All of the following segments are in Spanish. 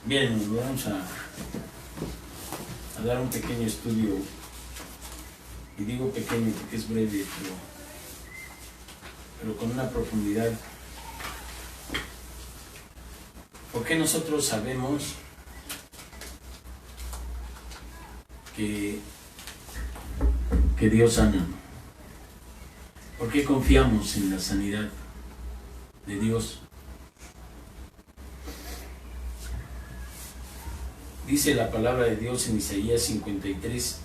Bien, vamos a dar un pequeño estudio, y digo pequeño porque es breve, pero con una profundidad. ¿Por qué nosotros sabemos que Dios sana? ¿Por qué confiamos en la sanidad de Dios? Dice la palabra de Dios en Isaías 53,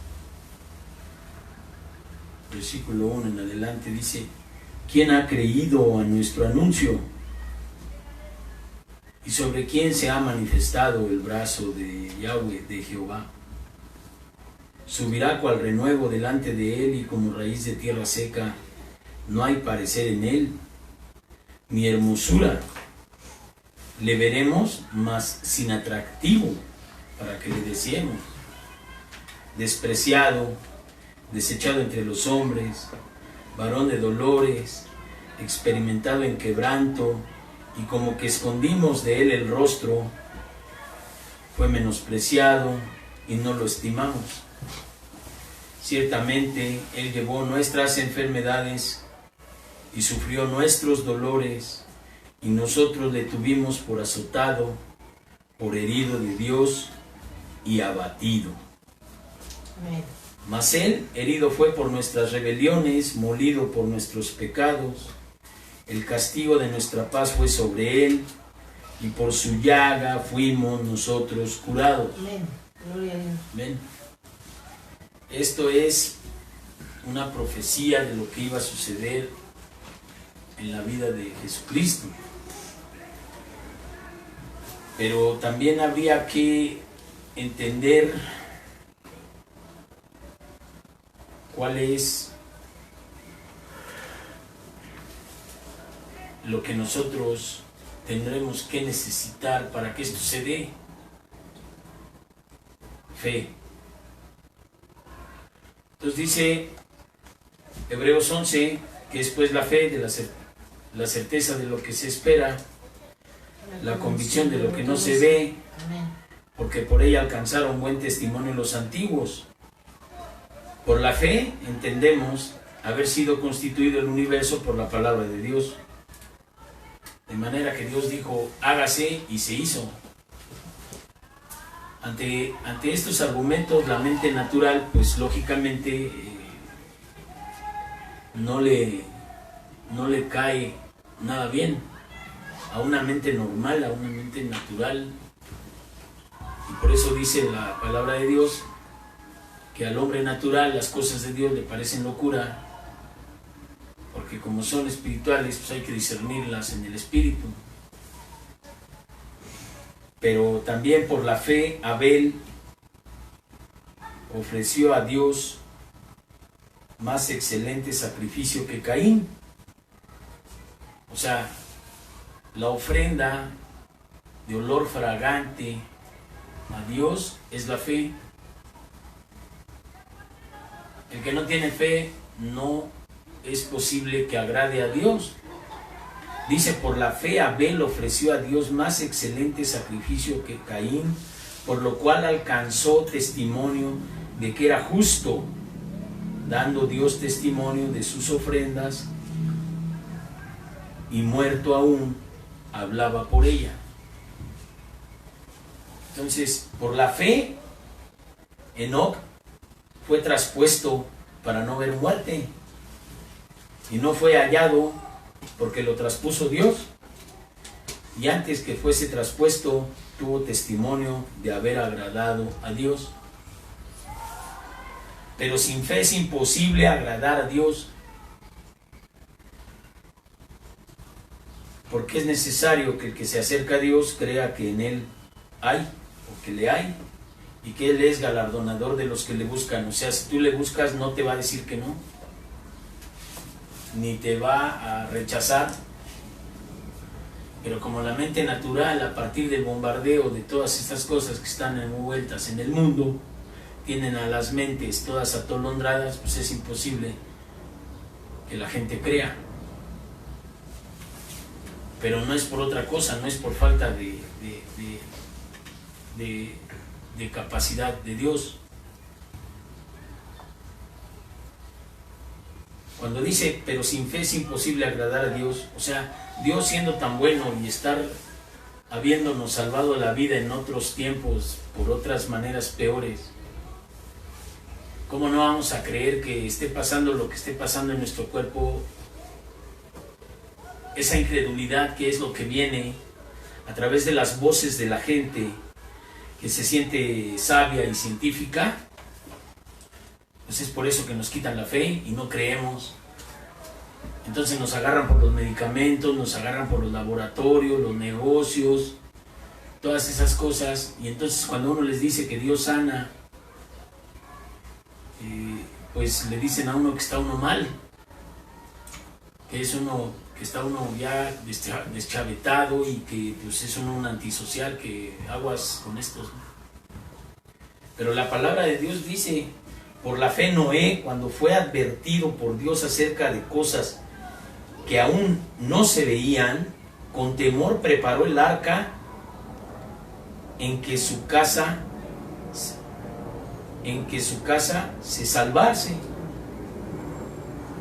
versículo 1 en adelante, dice: ¿Quién ha creído a nuestro anuncio? ¿Y sobre quién se ha manifestado el brazo de Yahweh, de Jehová? Subirá cual renuevo delante de él, y como raíz de tierra seca, no hay parecer en él, ni hermosura. Le veremos, mas sin atractivo, para que le deseemos. Despreciado, desechado entre los hombres, varón de dolores, experimentado en quebranto, y como que escondimos de él el rostro. Fue menospreciado y no lo estimamos. Ciertamente él llevó nuestras enfermedades y sufrió nuestros dolores, y nosotros le tuvimos por azotado, por herido de Dios y abatido. Amén. Mas él herido fue por nuestras rebeliones, molido por nuestros pecados. El castigo de nuestra paz fue sobre él, y por su llaga fuimos nosotros curados. Amén. Gloria a Dios. Amén. Esto es una profecía de lo que iba a suceder en la vida de Jesucristo. Pero también habría que entender cuál es lo que nosotros tendremos que necesitar para que esto se dé. Fe. Entonces dice Hebreos 11 que es pues la fe de la certeza de lo que se espera, la convicción de lo que no se ve, porque por ella alcanzaron buen testimonio los antiguos. Por la fe entendemos haber sido constituido el universo por la palabra de Dios, de manera que Dios dijo: hágase, y se hizo. Ante estos argumentos, la mente natural, pues lógicamente no le cae nada bien a una mente normal, a una mente natural. Y por eso dice la palabra de Dios que al hombre natural las cosas de Dios le parecen locura, porque como son espirituales, pues hay que discernirlas en el espíritu. Pero también por la fe Abel ofreció a Dios más excelente sacrificio que Caín. O sea, la ofrenda de olor fragante a Dios es la fe. El que no tiene fe no es posible que agrade a Dios. Dice: por la fe Abel ofreció a Dios más excelente sacrificio que Caín, por lo cual alcanzó testimonio de que era justo, dando Dios testimonio de sus ofrendas, y muerto aún hablaba por ella. Entonces, por la fe, Enoc fue traspuesto para no ver muerte, y no fue hallado porque lo traspuso Dios, y antes que fuese traspuesto tuvo testimonio de haber agradado a Dios. Pero sin fe es imposible agradar a Dios, porque es necesario que el que se acerca a Dios crea que en Él hay, o que le hay, y que Él es galardonador de los que le buscan. O sea, si tú le buscas, no te va a decir que no, ni te va a rechazar. Pero como la mente natural, a partir del bombardeo de todas estas cosas que están envueltas en el mundo, tienen a las mentes todas atolondradas, pues es imposible que la gente crea. Pero no es por otra cosa, no es por falta de de capacidad de Dios. Cuando dice, pero sin fe es imposible agradar a Dios, o sea, Dios siendo tan bueno y estar habiéndonos salvado la vida en otros tiempos por otras maneras peores, ¿cómo no vamos a creer que esté pasando lo que esté pasando en nuestro cuerpo? Esa incredulidad que es lo que viene a través de las voces de la gente que se siente sabia y científica, pues es por eso que nos quitan la fe y no creemos. Entonces nos agarran por los medicamentos, nos agarran por los laboratorios, los negocios, todas esas cosas. Y entonces cuando uno les dice que Dios sana, pues le dicen a uno que está uno mal, que es uno, que está uno ya deschavetado y que pues es uno un antisocial, que aguas con estos, ¿no? Pero la palabra de Dios dice, por la fe Noé, cuando fue advertido por Dios acerca de cosas que aún no se veían, con temor preparó el arca en que su casa se salvase.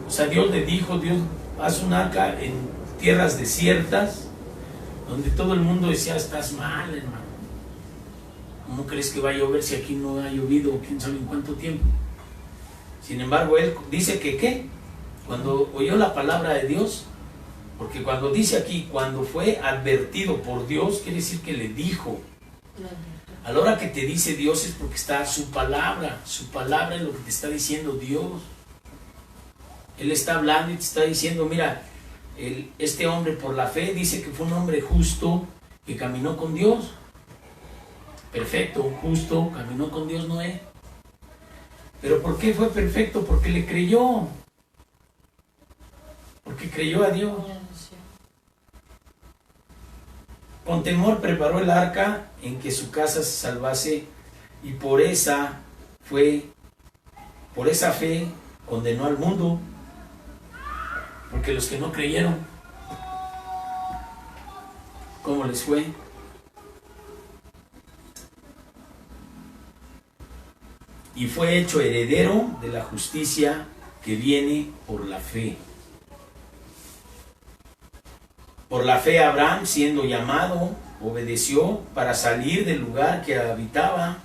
O sea, Dios le dijo, Dios, haz un arca en tierras desiertas, donde todo el mundo decía, estás mal, hermano. ¿Cómo crees que va a llover si aquí no ha llovido quién sabe en cuánto tiempo? Sin embargo, él dice que ¿qué? Cuando oyó la palabra de Dios, porque cuando dice aquí, cuando fue advertido por Dios, quiere decir que le dijo. A la hora que te dice Dios es porque está su palabra es lo que te está diciendo Dios. Él está hablando y te está diciendo, mira, este hombre por la fe dice que fue un hombre justo que caminó con Dios. Perfecto, justo, caminó con Dios Noé. ¿Pero por qué fue perfecto? Porque le creyó. Porque creyó a Dios. Con temor preparó el arca en que su casa se salvase, y por esa fe condenó al mundo. Porque los que no creyeron, ¿cómo les fue? Y fue hecho heredero de la justicia que viene por la fe. Por la fe Abraham, siendo llamado, obedeció para salir del lugar que habitaba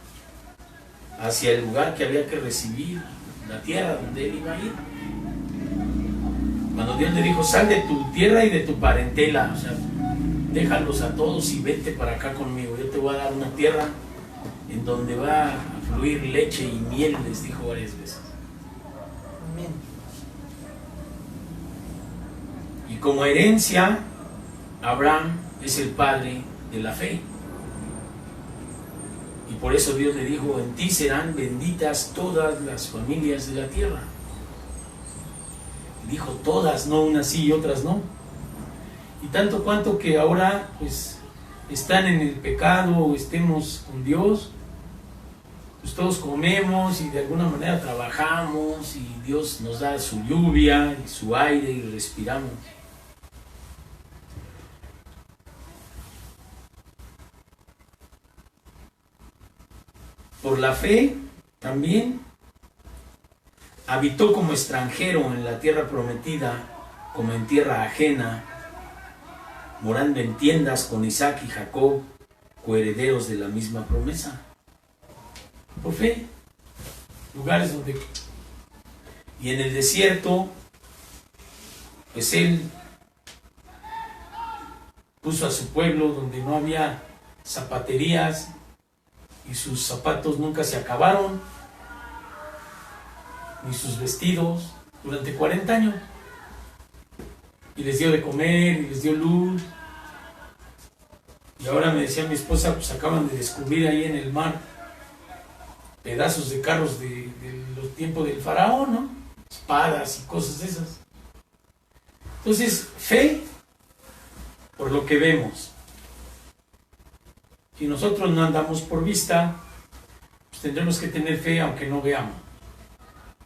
hacia el lugar que había que recibir, la tierra donde él iba a ir. Cuando Dios le dijo, sal de tu tierra y de tu parentela, o sea, déjalos a todos y vete para acá conmigo, yo te voy a dar una tierra en donde va a fluir leche y miel, les dijo varias veces. Amén. Y como herencia, Abraham es el padre de la fe. Y por eso Dios le dijo, en ti serán benditas todas las familias de la tierra. Dijo todas, no unas sí y otras no. Y tanto cuanto que ahora pues están en el pecado o estemos con Dios, pues todos comemos y de alguna manera trabajamos y Dios nos da su lluvia y su aire y respiramos. Por la fe también habitó como extranjero en la tierra prometida, como en tierra ajena, morando en tiendas con Isaac y Jacob, coherederos de la misma promesa. Por fe, lugares donde... Y en el desierto, pues él puso a su pueblo donde no había zapaterías y sus zapatos nunca se acabaron, ni sus vestidos, durante 40 años. Y les dio de comer, y les dio luz. Y ahora me decía mi esposa, pues acaban de descubrir ahí en el mar pedazos de carros de los tiempos del faraón, ¿no? Espadas y cosas de esas. Entonces, fe por lo que vemos. Si nosotros no andamos por vista, pues tendremos que tener fe aunque no veamos.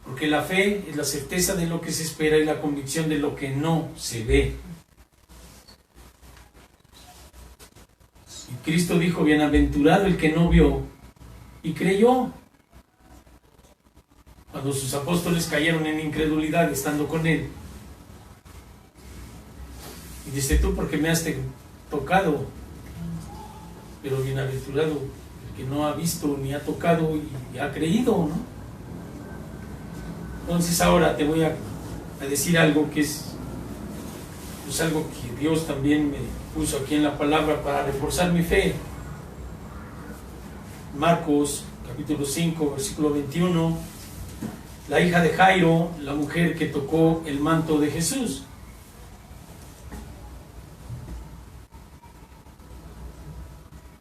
Porque la fe es la certeza de lo que se espera y la convicción de lo que no se ve. Y Cristo dijo, bienaventurado el que no vio y creyó. Cuando sus apóstoles cayeron en incredulidad estando con él. Y dice, tú porque me has tocado, pero bienaventurado el que no ha visto ni ha tocado y ha creído, ¿no? Entonces ahora te voy a decir algo que es pues algo que Dios también me puso aquí en la palabra para reforzar mi fe. Marcos capítulo 5 versículo 21, la hija de Jairo, la mujer que tocó el manto de Jesús.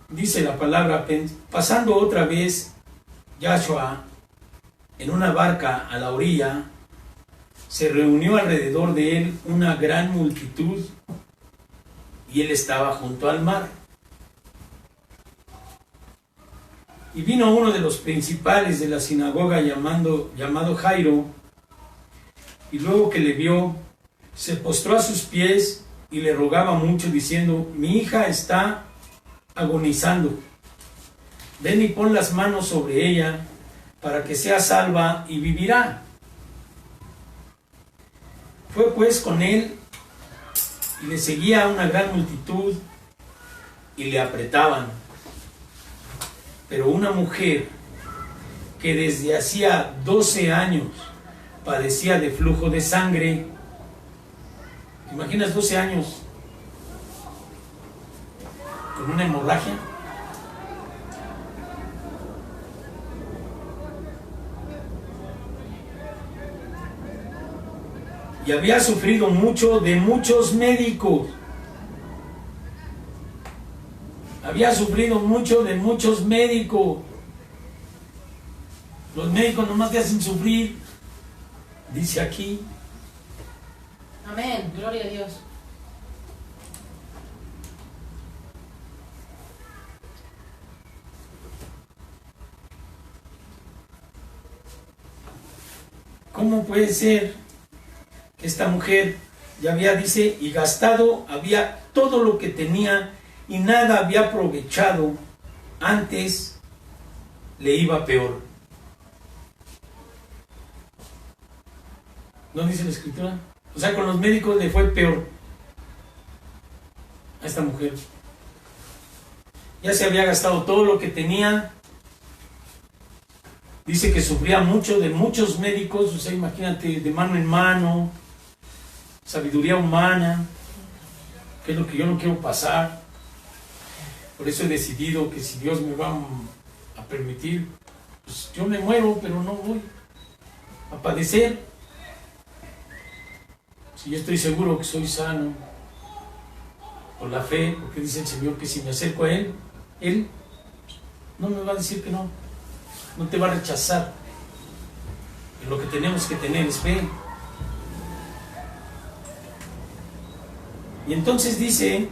Dice la palabra, pasando otra vez Yahshua en una barca a la orilla, se reunió alrededor de él una gran multitud y él estaba junto al mar. Y vino uno de los principales de la sinagoga llamado Jairo, y luego que le vio, se postró a sus pies y le rogaba mucho diciendo, mi hija está agonizando, ven y pon las manos sobre ella para que sea salva y vivirá. Fue pues con él y le seguía una gran multitud y le apretaban. Pero una mujer que desde hacía 12 años padecía de flujo de sangre, ¿te imaginas 12 años con una hemorragia? Y había sufrido mucho de muchos médicos. Había sufrido mucho de muchos médicos. Los médicos nomás te hacen sufrir. Dice aquí. Amén, gloria a Dios. ¿Cómo puede ser que esta mujer ya había, dice, y gastado había todo lo que tenía y nada había aprovechado? Antes le iba peor. ¿No dice la escritura? O sea, con los médicos le fue peor a esta mujer. Ya se había gastado todo lo que tenía. Dice que sufría mucho de muchos médicos, o sea, imagínate, de mano en mano, sabiduría humana, que es lo que yo no quiero pasar. Por eso he decidido que si Dios me va a permitir, pues yo me muero, pero no voy a padecer. Si yo estoy seguro que soy sano por la fe, porque dice el Señor que si me acerco a Él, Él no me va a decir que no. No te va a rechazar. Y lo que tenemos que tener es fe. Y entonces dice,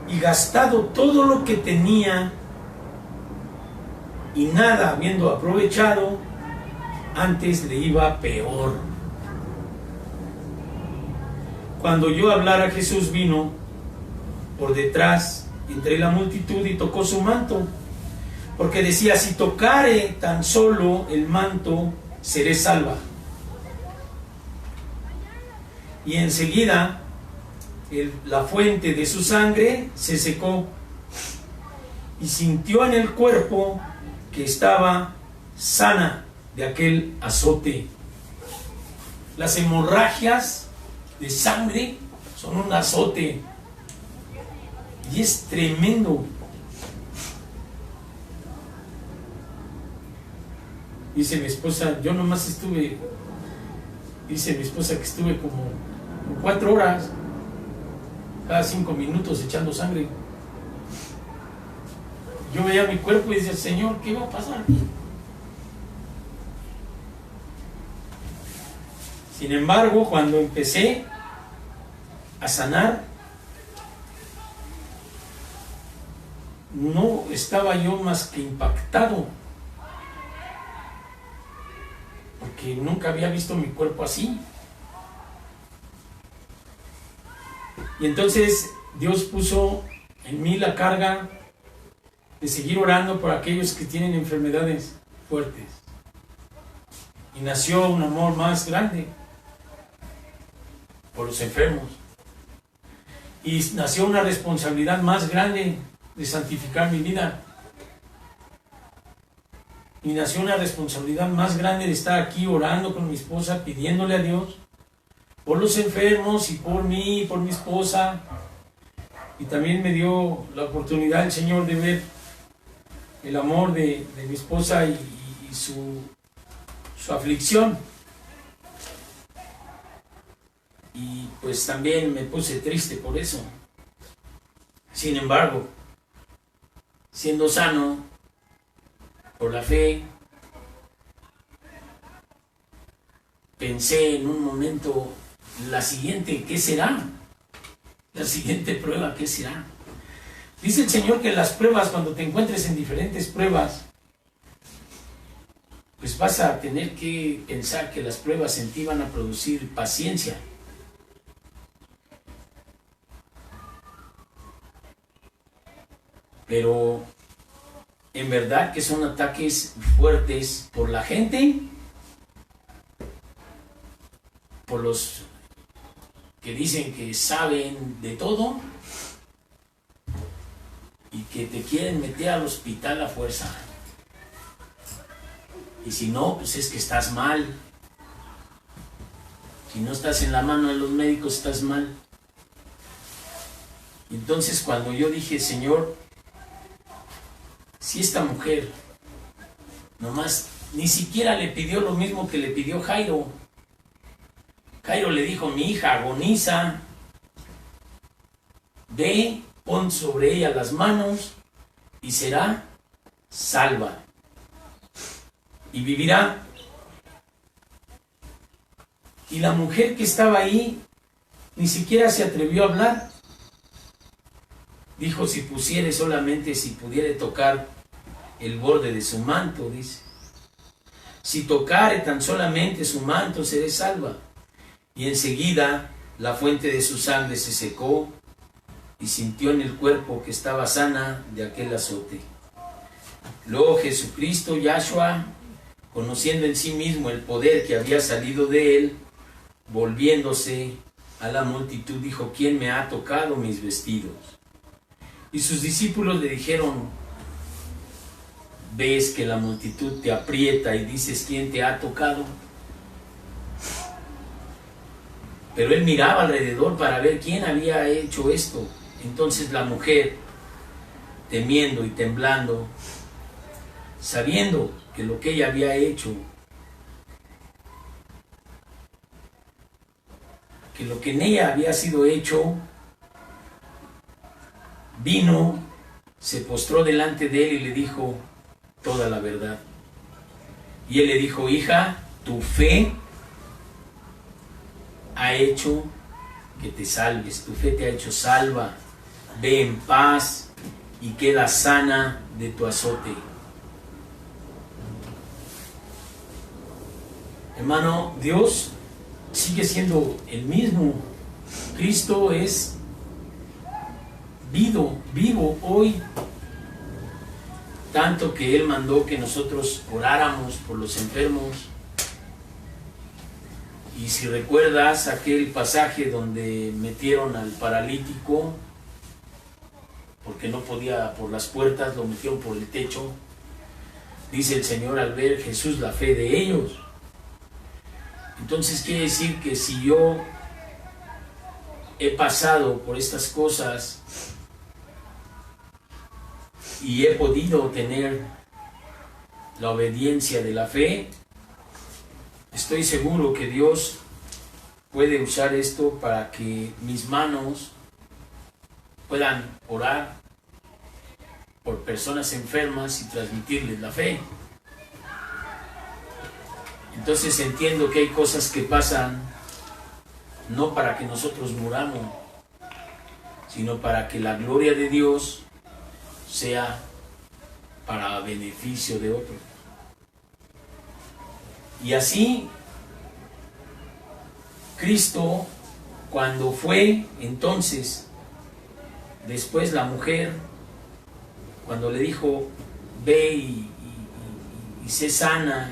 y gastado todo lo que tenía y nada habiendo aprovechado, antes le iba peor. Cuando yo hablara, Jesús vino por detrás entre la multitud y tocó su manto, porque decía, si tocare tan solo el manto, seré salva. Y enseguida la fuente de su sangre se secó y sintió en el cuerpo que estaba sana de aquel azote. Las hemorragias de sangre son un azote. Y es tremendo. Dice mi esposa, yo nomás estuve, dice mi esposa que estuve como 4 horas, cada 5 minutos echando sangre. Yo veía mi cuerpo y decía, Señor, ¿qué va a pasar aquí? Sin embargo, cuando empecé a sanar, no estaba yo más que impactado, porque nunca había visto mi cuerpo así. Y entonces Dios puso en mí la carga de seguir orando por aquellos que tienen enfermedades fuertes. Y nació un amor más grande por los enfermos. Y nació una responsabilidad más grande de santificar mi vida. Y nació una responsabilidad más grande de estar aquí orando con mi esposa, pidiéndole a Dios por los enfermos y por mí y por mi esposa. Y también me dio la oportunidad el Señor de ver el amor de mi esposa y su aflicción. Y pues también me puse triste por eso. Sin embargo, siendo sano por la fe, pensé en un momento, la siguiente, ¿qué será? La siguiente prueba, ¿qué será? Dice el Señor que las pruebas, cuando te encuentres en diferentes pruebas, pues vas a tener que pensar que las pruebas en ti van a producir paciencia. Pero en verdad que son ataques fuertes por la gente, por los que dicen que saben de todo y que te quieren meter al hospital a fuerza. Y si no, pues es que estás mal. Si no estás en la mano de los médicos, estás mal. Entonces cuando yo dije, Señor, si esta mujer nomás ni siquiera le pidió lo mismo que le pidió Jairo. Jairo le dijo, mi hija agoniza, ve, pon sobre ella las manos y será salva y vivirá. Y la mujer que estaba ahí ni siquiera se atrevió a hablar. Dijo, si pudiere tocar el borde de su manto, dice. Si tocare tan solamente su manto, seré salva. Y enseguida la fuente de su sangre se secó y sintió en el cuerpo que estaba sana de aquel azote. Luego Jesucristo, Yahshua, conociendo en sí mismo el poder que había salido de él, volviéndose a la multitud, dijo, ¿quién me ha tocado mis vestidos? Y sus discípulos le dijeron, ¿ves que la multitud te aprieta y dices, ¿quién te ha tocado? Pero él miraba alrededor para ver quién había hecho esto. Entonces la mujer, temiendo y temblando, sabiendo que lo que ella había hecho, que lo que en ella había sido hecho, vino, se postró delante de él y le dijo toda la verdad. Y él le dijo, hija, tu fe ha hecho que te salves, tu fe te ha hecho salva, ve en paz y queda sana de tu azote. Hermano, Dios sigue siendo el mismo. Cristo es vivo hoy, tanto que Él mandó que nosotros oráramos por los enfermos. Y si recuerdas aquel pasaje donde metieron al paralítico, porque no podía por las puertas, lo metieron por el techo, dice el Señor al ver Jesús la fe de ellos. Entonces quiere decir que si yo he pasado por estas cosas y he podido tener la obediencia de la fe, estoy seguro que Dios puede usar esto para que mis manos puedan orar por personas enfermas y transmitirles la fe. Entonces entiendo que hay cosas que pasan no para que nosotros muramos, sino para que la gloria de Dios sea para beneficio de otros. Y así Cristo cuando fue entonces, después la mujer, cuando le dijo, ve y sé sana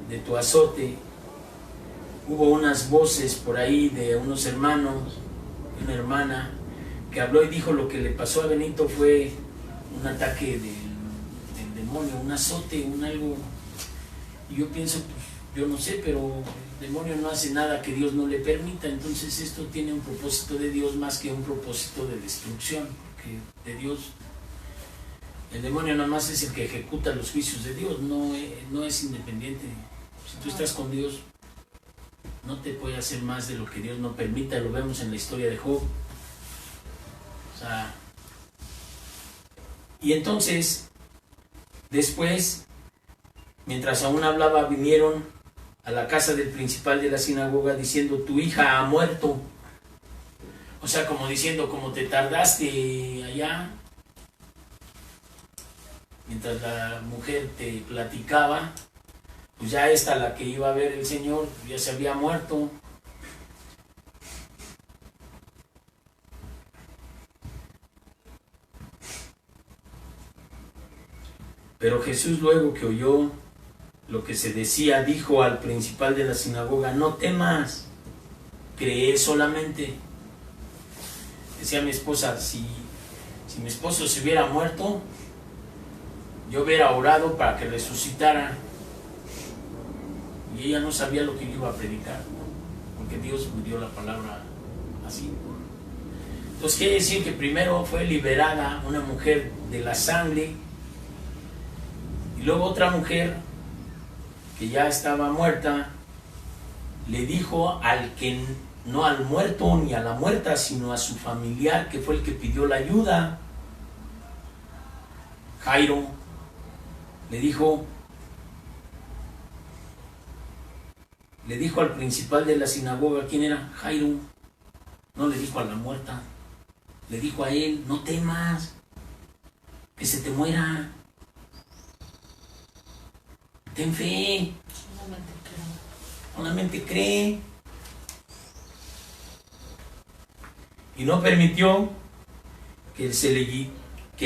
de tu azote, hubo unas voces por ahí de unos hermanos, una hermana, que habló y dijo lo que le pasó a Benito fue un ataque del demonio, un azote, un algo. Y yo pienso, pues, yo no sé, pero el demonio no hace nada que Dios no le permita, entonces esto tiene un propósito de Dios más que un propósito de destrucción, porque de Dios, el demonio nada más es el que ejecuta los juicios de Dios, no es independiente. Si tú estás con Dios, no te puede hacer más de lo que Dios no permita, lo vemos en la historia de Job. O sea, y entonces, después, mientras aún hablaba, vinieron a la casa del principal de la sinagoga diciendo, tu hija ha muerto. O sea, como diciendo, como te tardaste allá, mientras la mujer te platicaba, pues ya esta, la que iba a ver el Señor, ya se había muerto. Pero Jesús, luego que oyó lo que se decía, dijo al principal de la sinagoga, no temas, cree solamente. Decía mi esposa, si mi esposo se hubiera muerto, yo hubiera orado para que resucitara. Y ella no sabía lo que yo iba a predicar, porque Dios me dio la palabra así. Entonces quiere decir que primero fue liberada una mujer de la sangre, y luego otra mujer que ya estaba muerta, le dijo al que, no al muerto ni a la muerta, sino a su familiar, que fue el que pidió la ayuda, Jairo, le dijo al principal de la sinagoga, ¿quién era? Jairo. No le dijo a la muerta, le dijo a él, no temas, que se te muera. Ten fe. Solamente cree. Y no permitió que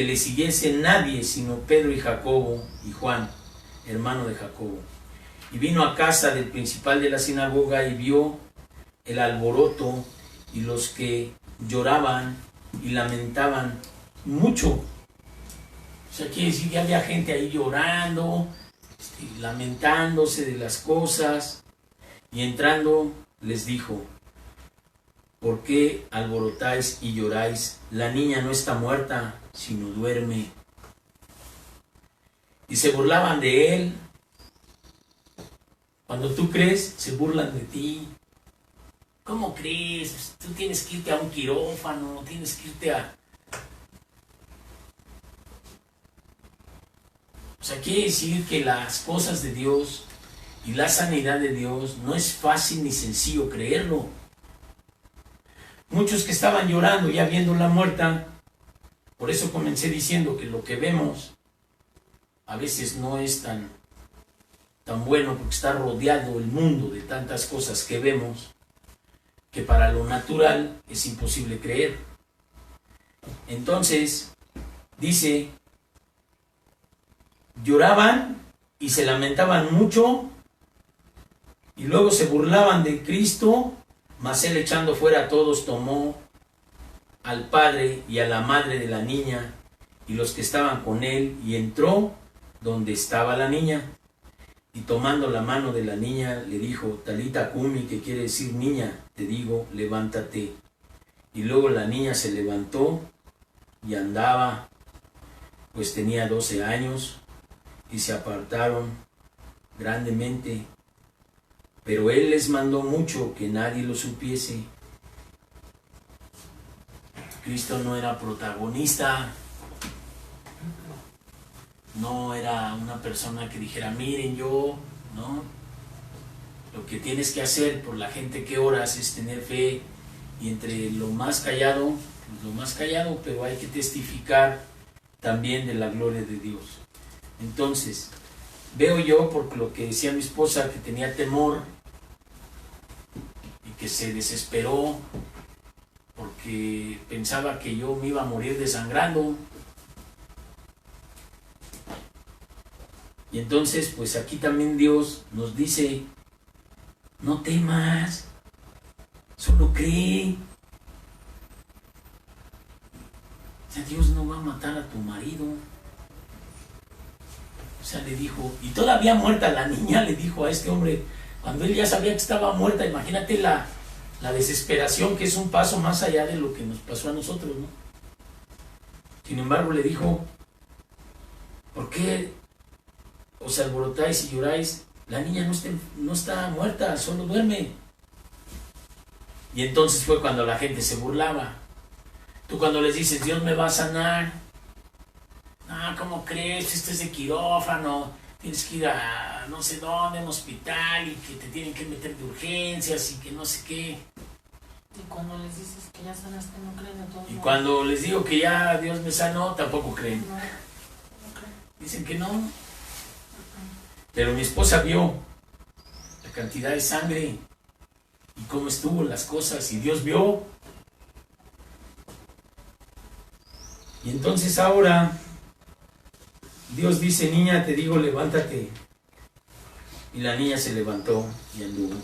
le siguiese nadie, sino Pedro y Jacobo y Juan, hermano de Jacobo. Y vino a casa del principal de la sinagoga y vio el alboroto y los que lloraban y lamentaban mucho. O sea, quiere decir que había gente ahí llorando, lamentándose de las cosas. Y entrando les dijo, ¿por qué alborotáis y lloráis? La niña no está muerta, sino duerme. Y se burlaban de él. Cuando tú crees, se burlan de ti. ¿Cómo crees? Tú tienes que irte a un quirófano, tienes que irte a... O sea, quiere decir que las cosas de Dios y la sanidad de Dios no es fácil ni sencillo creerlo. Muchos que estaban llorando ya viéndola muerta, por eso comencé diciendo que lo que vemos a veces no es tan bueno, porque está rodeado el mundo de tantas cosas que vemos que para lo natural es imposible creer. Entonces, dice, lloraban y se lamentaban mucho y luego se burlaban de Cristo, mas él, echando fuera a todos, tomó al padre y a la madre de la niña y los que estaban con él y entró donde estaba la niña. Y tomando la mano de la niña, le dijo, Talita cumi, que quiere decir, niña, te digo, levántate. Y luego la niña se levantó y andaba, pues tenía 12 años, y se apartaron grandemente. Pero él les mandó mucho que nadie lo supiese. Cristo no era protagonista, no era una persona que dijera, miren yo, ¿no? Lo que tienes que hacer por la gente que oras es tener fe, y entre lo más callado, pero hay que testificar también de la gloria de Dios. Entonces, veo yo, por lo que decía mi esposa, que tenía temor y que se desesperó que pensaba que yo me iba a morir desangrando. Y entonces, pues aquí también Dios nos dice, no temas, solo cree. O sea, Dios no va a matar a tu marido. O sea, le dijo, y todavía muerta la niña, le dijo a este hombre, cuando él ya sabía que estaba muerta, imagínate la desesperación, que es un paso más allá de lo que nos pasó a nosotros, ¿no? Sin embargo, le dijo, ¿por qué os alborotáis y lloráis? La niña no está muerta, solo duerme. Y entonces fue cuando la gente se burlaba. Tú cuando les dices, Dios me va a sanar, no, ¿cómo crees? Esto es de quirófano, tienes que ir a no sé dónde, un hospital, y que te tienen que meter de urgencias y que no sé qué. Y cuando les dices que ya sanaste, no creen a todos. Y cuando les digo que ya Dios me sanó, tampoco creen. No creen. Dicen que no. Pero mi esposa vio la cantidad de sangre y cómo estuvo las cosas, y Dios vio. Y entonces ahora Dios dice, niña, te digo, levántate. Y la niña se levantó y anduvo.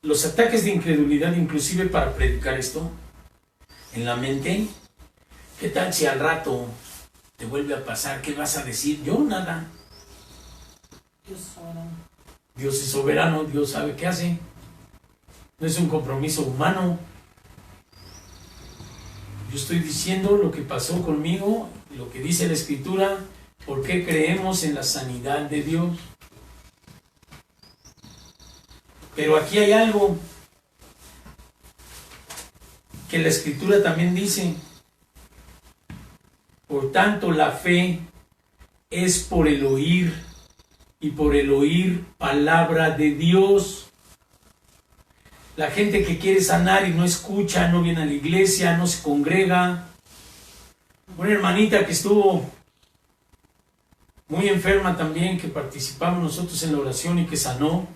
Los ataques de incredulidad, inclusive para predicar esto en la mente, ¿qué tal si al rato te vuelve a pasar? ¿Qué vas a decir? Yo nada. Dios es soberano. Dios es soberano, Dios sabe qué hace. No es un compromiso humano. Yo estoy diciendo lo que pasó conmigo, lo que dice la Escritura, por qué creemos en la sanidad de Dios. Pero aquí hay algo que la Escritura también dice. Por tanto, la fe es por el oír, y por el oír palabra de Dios. La gente que quiere sanar y no escucha, no viene a la iglesia, no se congrega. Una hermanita que estuvo muy enferma también, que participamos nosotros en la oración y que sanó.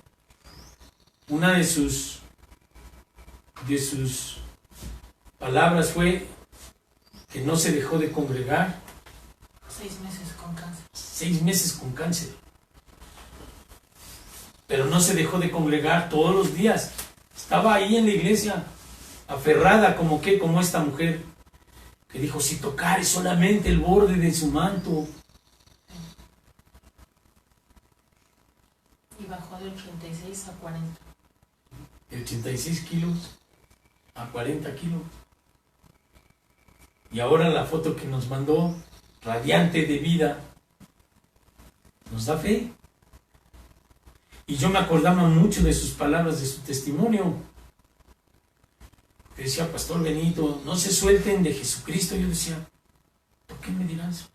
Una de sus palabras fue que no se dejó de congregar. 6 meses con cáncer. 6 meses con cáncer. Pero no se dejó de congregar todos los días. Estaba ahí en la iglesia, aferrada como esta mujer, que dijo, si tocare solamente el borde de su manto. Y bajó de 86 a 40. De 86 kilos a 40 kilos. Y ahora la foto que nos mandó, radiante de vida, nos da fe. Y yo me acordaba mucho de sus palabras, de su testimonio. Decía, Pastor Benito, no se suelten de Jesucristo. Yo decía, ¿por qué me dirán eso?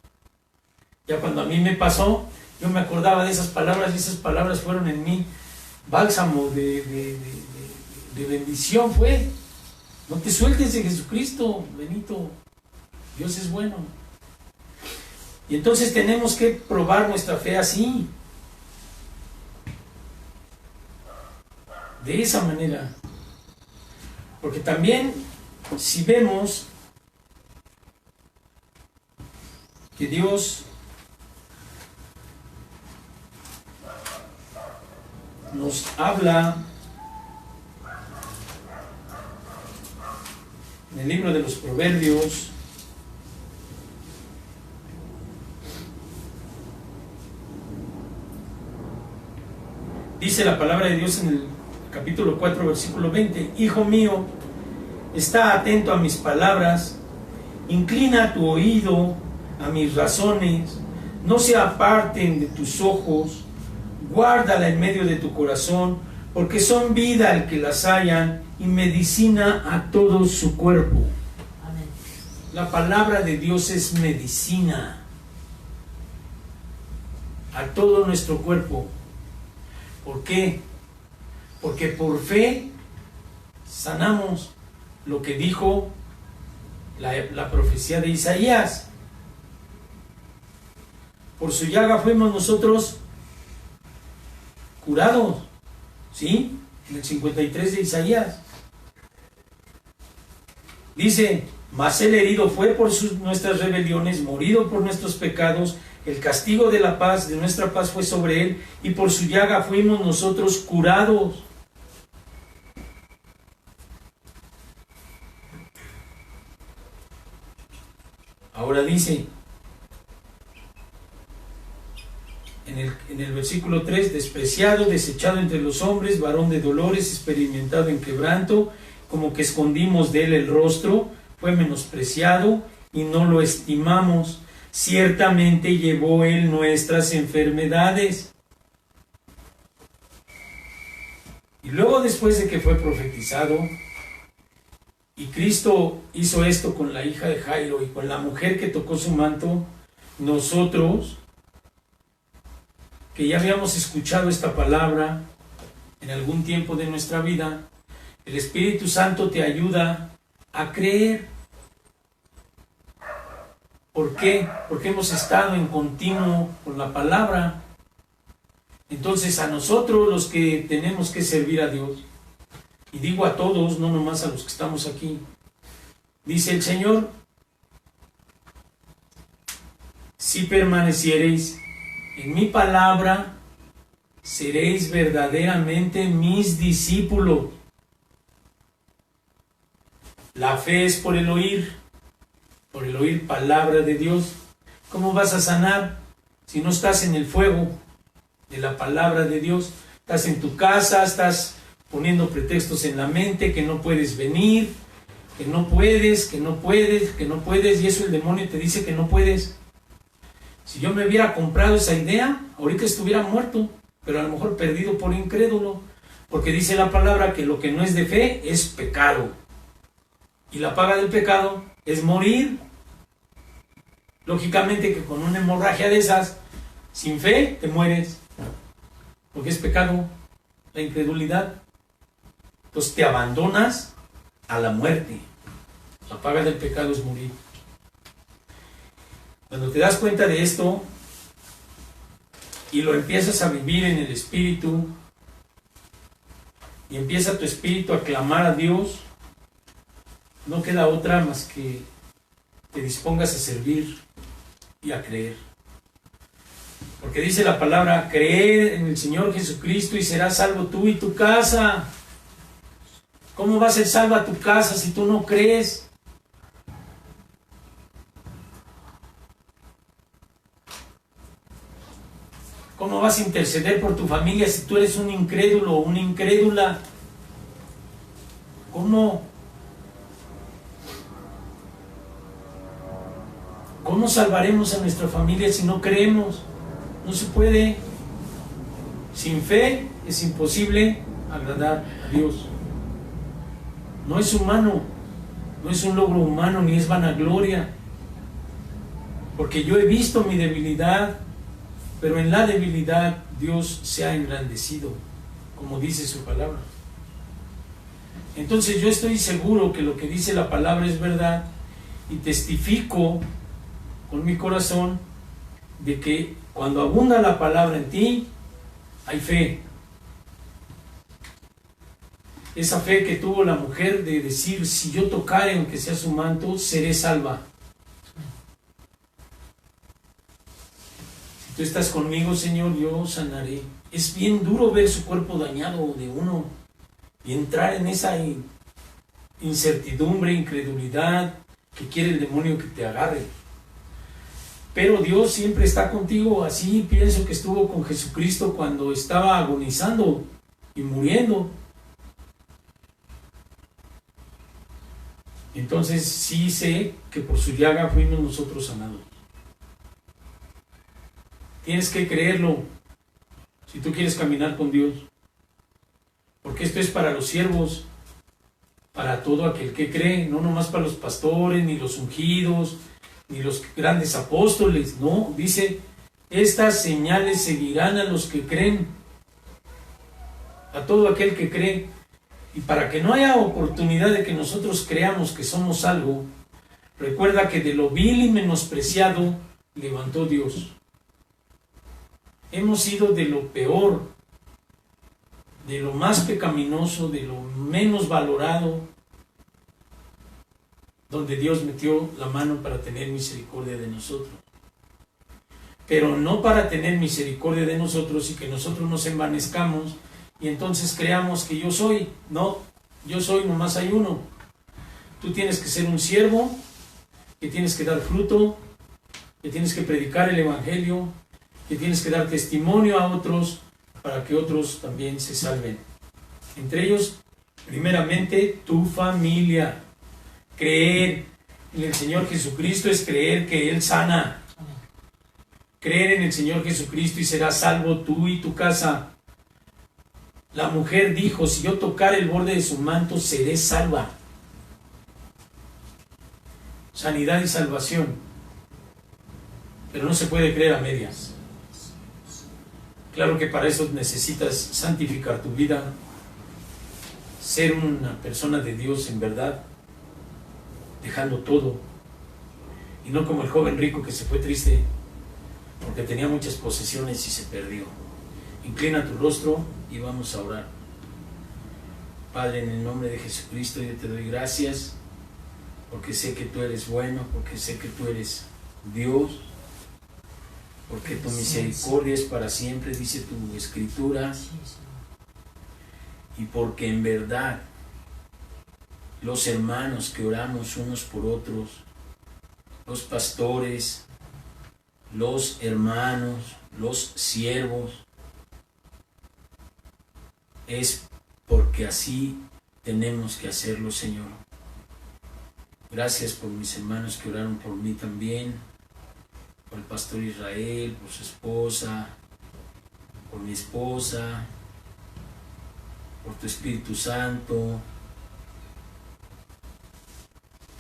Ya cuando a mí me pasó, yo me acordaba de esas palabras, y esas palabras fueron en mí bálsamo de bendición. Fue, no te sueltes de Jesucristo, Benito. Dios es bueno. Y entonces tenemos que probar nuestra fe así. De esa manera. Porque también, si vemos que Dios nos habla en el libro de los Proverbios, dice la palabra de Dios en el capítulo 4, versículo 20, Hijo mío, está atento a mis palabras, inclina tu oído a mis razones, no se aparten de tus ojos, guárdala en medio de tu corazón, porque son vida al que las hallan y medicina a todo su cuerpo. Amén. La palabra de Dios es medicina a todo nuestro cuerpo. ¿Por qué? Porque por fe sanamos, lo que dijo la profecía de Isaías. Por su llaga fuimos nosotros curados, ¿sí? En el 53 de Isaías. Dice, mas el herido fue por nuestras rebeliones, morido por nuestros pecados, el castigo de la paz, de nuestra paz fue sobre él, y por su llaga fuimos nosotros curados. Ahora dice, en el versículo 3, despreciado, desechado entre los hombres, varón de dolores, experimentado en quebranto, como que escondimos de él el rostro, fue menospreciado y no lo estimamos. Ciertamente llevó él nuestras enfermedades. Y luego, después de que fue profetizado, y Cristo hizo esto con la hija de Jairo y con la mujer que tocó su manto, nosotros, que ya habíamos escuchado esta palabra en algún tiempo de nuestra vida, el Espíritu Santo te ayuda a creer. ¿Por qué? Porque hemos estado en continuo con la palabra. Entonces a nosotros los que tenemos que servir a Dios, y digo a todos, no nomás a los que estamos aquí, dice el Señor, si permaneciereis en mi palabra, seréis verdaderamente mis discípulos. La fe es por el oír palabra de Dios. ¿Cómo vas a sanar si no estás en el fuego de la palabra de Dios? Estás en tu casa, estás poniendo pretextos en la mente, que no puedes venir, que no puedes, y eso el demonio te dice que no puedes. Si yo me hubiera comprado esa idea, ahorita estuviera muerto, pero a lo mejor perdido por incrédulo, porque dice la palabra que lo que no es de fe es pecado, y la paga del pecado es morir. Lógicamente que con una hemorragia de esas, sin fe, te mueres, porque es pecado, la incredulidad. Entonces te abandonas a la muerte. La paga del pecado es morir. Cuando te das cuenta de esto y lo empiezas a vivir en el Espíritu, y empieza tu espíritu a clamar a Dios, no queda otra más que te dispongas a servir y a creer. Porque dice la palabra, creer en el Señor Jesucristo y serás salvo tú y tu casa. ¿Cómo va a ser salva tu casa si tú no crees? ¿Cómo vas a interceder por tu familia si tú eres un incrédulo o una incrédula? ¿Cómo? ¿Cómo salvaremos a nuestra familia si no creemos? No se puede. Sin fe es imposible agradar a Dios. No es humano, no es un logro humano, ni es vanagloria. Porque yo he visto mi debilidad, pero en la debilidad Dios se ha engrandecido, como dice su palabra. Entonces yo estoy seguro que lo que dice la palabra es verdad, y testifico con mi corazón de que cuando abunda la palabra en ti, hay fe. Esa fe que tuvo la mujer de decir, si yo tocare aunque sea su manto, seré salva. Si tú estás conmigo, Señor, yo sanaré. Es bien duro ver su cuerpo dañado de uno y entrar en esa incertidumbre, incredulidad que quiere el demonio que te agarre. Pero Dios siempre está contigo. Así pienso que estuvo con Jesucristo cuando estaba agonizando y muriendo. Entonces sí sé que por su llaga fuimos nosotros sanados. Tienes que creerlo si tú quieres caminar con Dios. Porque esto es para los siervos, para todo aquel que cree, no nomás para los pastores, ni los ungidos, ni los grandes apóstoles. No, dice, estas señales seguirán a los que creen, a todo aquel que cree. Y para que no haya oportunidad de que nosotros creamos que somos algo, recuerda que de lo vil y menospreciado levantó Dios. Hemos sido de lo peor, de lo más pecaminoso, de lo menos valorado, donde Dios metió la mano para tener misericordia de nosotros. Pero no para tener misericordia de nosotros y que nosotros nos envanezcamos y entonces creamos que yo soy. No, yo soy, nomás hay uno. Tú tienes que ser un siervo, que tienes que dar fruto, que tienes que predicar el evangelio, que tienes que dar testimonio a otros para que otros también se salven. Entre ellos, primeramente, tu familia. Creer en el Señor Jesucristo es creer que Él sana. Creer en el Señor Jesucristo y serás salvo tú y tu casa. La mujer dijo, si yo tocar el borde de su manto, seré salva. Sanidad y salvación. Pero no se puede creer a medias. Claro que para eso necesitas santificar tu vida, ser una persona de Dios en verdad, dejando todo, y no como el joven rico que se fue triste porque tenía muchas posesiones y se perdió. Inclina tu rostro y vamos a orar. Padre, en el nombre de Jesucristo yo te doy gracias porque sé que tú eres bueno, porque sé que tú eres Dios, porque tu misericordia es para siempre, dice tu escritura, y porque en verdad los hermanos que oramos unos por otros, los pastores, los hermanos, los siervos, es porque así tenemos que hacerlo, Señor. Gracias por mis hermanos que oraron por mí también, por el pastor Israel, por su esposa, por mi esposa, por tu Espíritu Santo,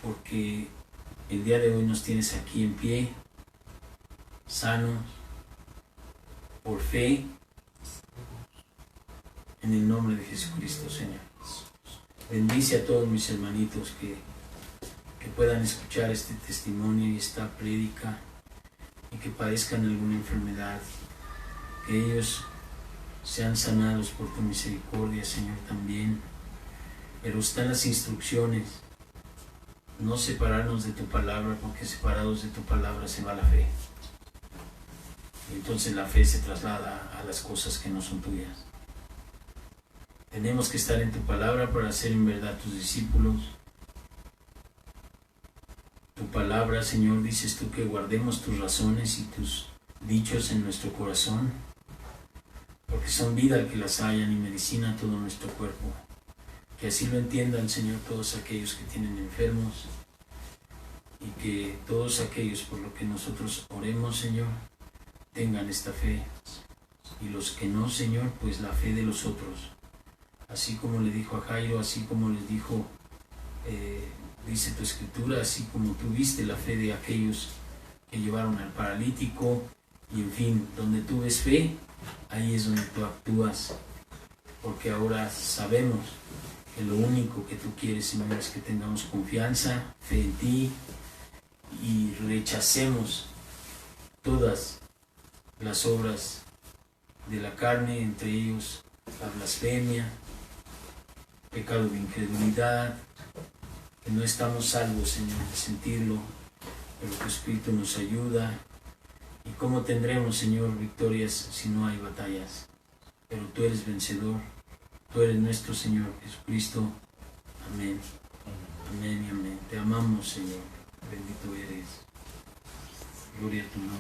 porque el día de hoy nos tienes aquí en pie, sanos, por fe, en el nombre de Jesucristo, Señor. Bendice a todos mis hermanitos que puedan escuchar este testimonio y esta prédica y que padezcan alguna enfermedad, que ellos sean sanados por tu misericordia, Señor, también. Pero están las instrucciones, no separarnos de tu palabra, porque separados de tu palabra se va la fe. Y entonces la fe se traslada a las cosas que no son tuyas. Tenemos que estar en tu palabra para ser en verdad tus discípulos. Tu palabra, Señor, dices tú que guardemos tus razones y tus dichos en nuestro corazón, porque son vida al que las hallan y medicina a todo nuestro cuerpo. Que así lo entiendan, Señor, todos aquellos que tienen enfermos, y que todos aquellos por lo que nosotros oremos, Señor, tengan esta fe, y los que no, Señor, pues la fe de los otros. Así como le dijo a Jairo, así como les dijo, dice tu escritura, así como tú viste la fe de aquellos que llevaron al paralítico, y en fin, donde tú ves fe, ahí es donde tú actúas, porque ahora sabemos que lo único que tú quieres, Señor, es que tengamos confianza, fe en ti, y rechacemos todas las obras de la carne, entre ellos la blasfemia, pecado de incredulidad, que no estamos salvos, Señor, de sentirlo, pero tu Espíritu nos ayuda. ¿Y cómo tendremos, Señor, victorias si no hay batallas? Pero tú eres vencedor, tú eres nuestro Señor Jesucristo. Amén. Amén y amén. Te amamos, Señor. Bendito eres. Gloria a tu nombre.